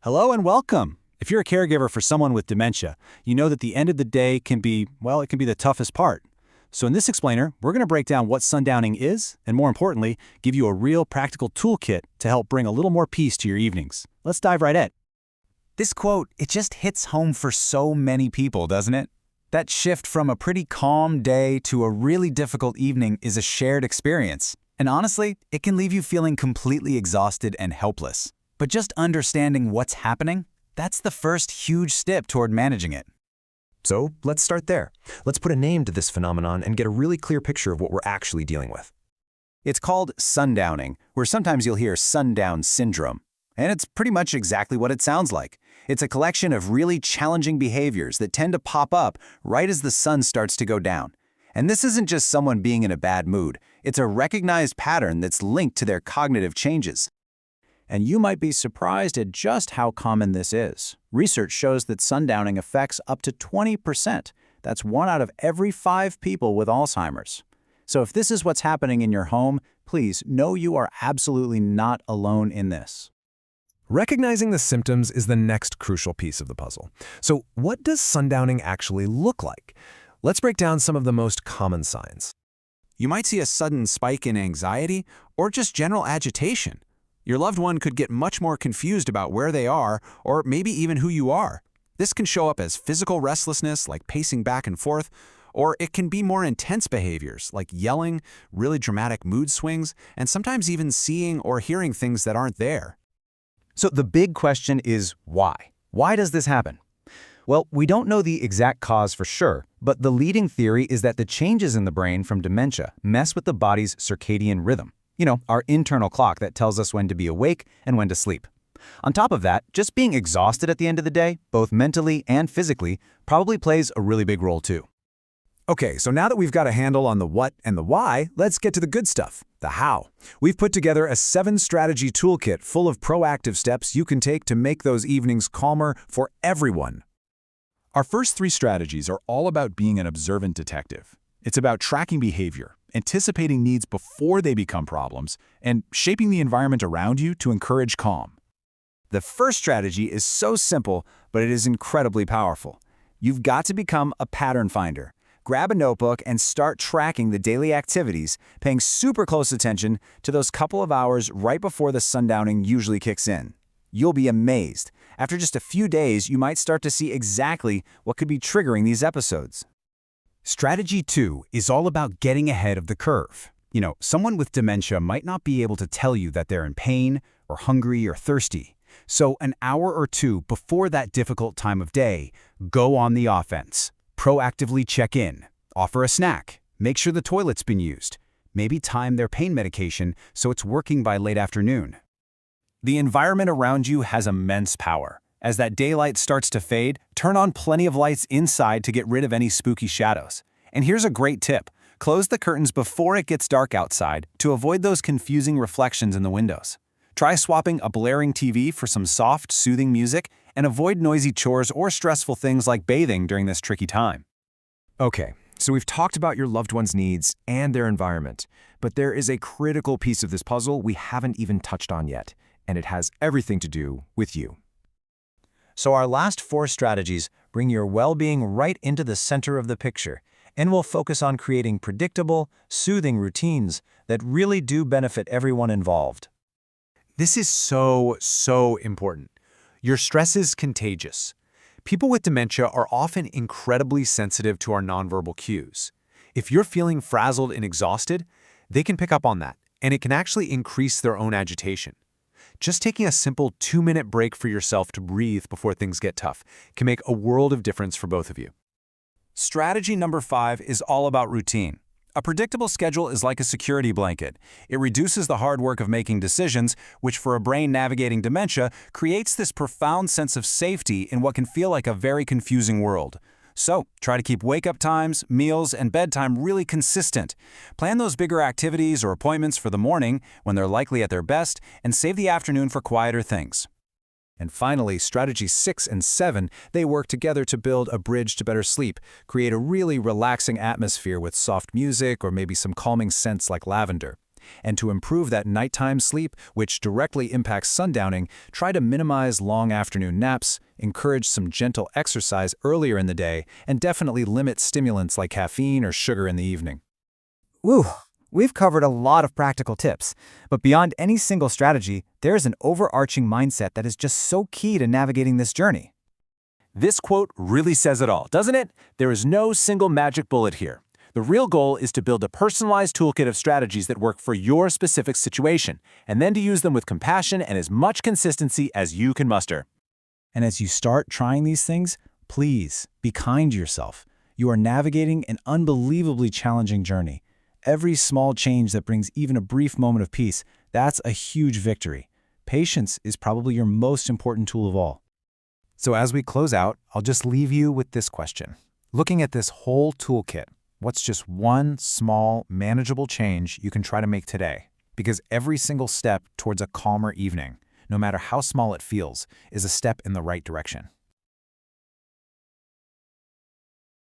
Hello and welcome. If you're a caregiver for someone with dementia, you know that the end of the day can be, well, it can be the toughest part. So in this explainer, we're going to break down what sundowning is, and more importantly, give you a real practical toolkit to help bring a little more peace to your evenings. Let's dive right in. This quote, it just hits home for so many people, doesn't it? That shift from a pretty calm day to a really difficult evening is a shared experience. And honestly, it can leave you feeling completely exhausted and helpless. But just understanding what's happening, that's the first huge step toward managing it. So let's start there. Let's put a name to this phenomenon and get a really clear picture of what we're actually dealing with. It's called sundowning, where sometimes you'll hear sundown syndrome. And it's pretty much exactly what it sounds like. It's a collection of really challenging behaviors that tend to pop up right as the sun starts to go down. And this isn't just someone being in a bad mood. It's a recognized pattern that's linked to their cognitive changes. And you might be surprised at just how common this is. Research shows that sundowning affects up to 20%. That's 1 out of every 5 people with Alzheimer's. So if this is what's happening in your home, please know you are absolutely not alone in this. Recognizing the symptoms is the next crucial piece of the puzzle. So what does sundowning actually look like? Let's break down some of the most common signs. You might see a sudden spike in anxiety or just general agitation. Your loved one could get much more confused about where they are or maybe even who you are. This can show up as physical restlessness, like pacing back and forth, or it can be more intense behaviors, like yelling, really dramatic mood swings, and sometimes even seeing or hearing things that aren't there. So the big question is why? Why does this happen? Well, we don't know the exact cause for sure, but the leading theory is that the changes in the brain from dementia mess with the body's circadian rhythm. You know, our internal clock that tells us when to be awake and when to sleep. On top of that, just being exhausted at the end of the day, both mentally and physically, probably plays a really big role too. Okay, so now that we've got a handle on the what and the why, let's get to the good stuff, the how. We've put together a 7-strategy toolkit full of proactive steps you can take to make those evenings calmer for everyone. Our first 3 strategies are all about being an observant detective. It's about tracking behavior, anticipating needs before they become problems, and shaping the environment around you to encourage calm. The first strategy is so simple, but it is incredibly powerful. You've got to become a pattern finder. Grab a notebook and start tracking the daily activities, paying super close attention to those couple of hours right before the sundowning usually kicks in. You'll be amazed. After just a few days, you might start to see exactly what could be triggering these episodes. Strategy 2 is all about getting ahead of the curve. You know, someone with dementia might not be able to tell you that they're in pain or hungry or thirsty. So an hour or 2 before that difficult time of day, go on the offense. Proactively check in, offer a snack, make sure the toilet's been used, maybe time their pain medication so it's working by late afternoon. The environment around you has immense power. As that daylight starts to fade, turn on plenty of lights inside to get rid of any spooky shadows. And here's a great tip. Close the curtains before it gets dark outside to avoid those confusing reflections in the windows. Try swapping a blaring TV for some soft, soothing music, and avoid noisy chores or stressful things like bathing during this tricky time. Okay, so we've talked about your loved one's needs and their environment, but there is a critical piece of this puzzle we haven't even touched on yet, and it has everything to do with you. So our last 4 strategies bring your well-being right into the center of the picture, and we'll focus on creating predictable, soothing routines that really do benefit everyone involved. This is so important. Your stress is contagious. People with dementia are often incredibly sensitive to our nonverbal cues. If you're feeling frazzled and exhausted, they can pick up on that, and it can actually increase their own agitation. Just taking a simple 2-minute break for yourself to breathe before things get tough can make a world of difference for both of you. Strategy number 5 is all about routine. A predictable schedule is like a security blanket. It reduces the hard work of making decisions, which for a brain navigating dementia creates this profound sense of safety in what can feel like a very confusing world. So, try to keep wake-up times, meals, and bedtime really consistent. Plan those bigger activities or appointments for the morning when they're likely at their best, and save the afternoon for quieter things. And finally, strategies 6 and 7, they work together to build a bridge to better sleep, create a really relaxing atmosphere with soft music or maybe some calming scents like lavender. And to improve that nighttime sleep, which directly impacts sundowning, try to minimize long afternoon naps, encourage some gentle exercise earlier in the day, and definitely limit stimulants like caffeine or sugar in the evening. Woo! We've covered a lot of practical tips, but beyond any single strategy, there is an overarching mindset that is just so key to navigating this journey. This quote really says it all, doesn't it? There is no single magic bullet here. The real goal is to build a personalized toolkit of strategies that work for your specific situation, and then to use them with compassion and as much consistency as you can muster. And as you start trying these things, please be kind to yourself. You are navigating an unbelievably challenging journey. Every small change that brings even a brief moment of peace, that's a huge victory. Patience is probably your most important tool of all. So as we close out, I'll just leave you with this question. Looking at this whole toolkit, what's just one small, manageable change you can try to make today? Because every single step towards a calmer evening, no matter how small it feels, is a step in the right direction.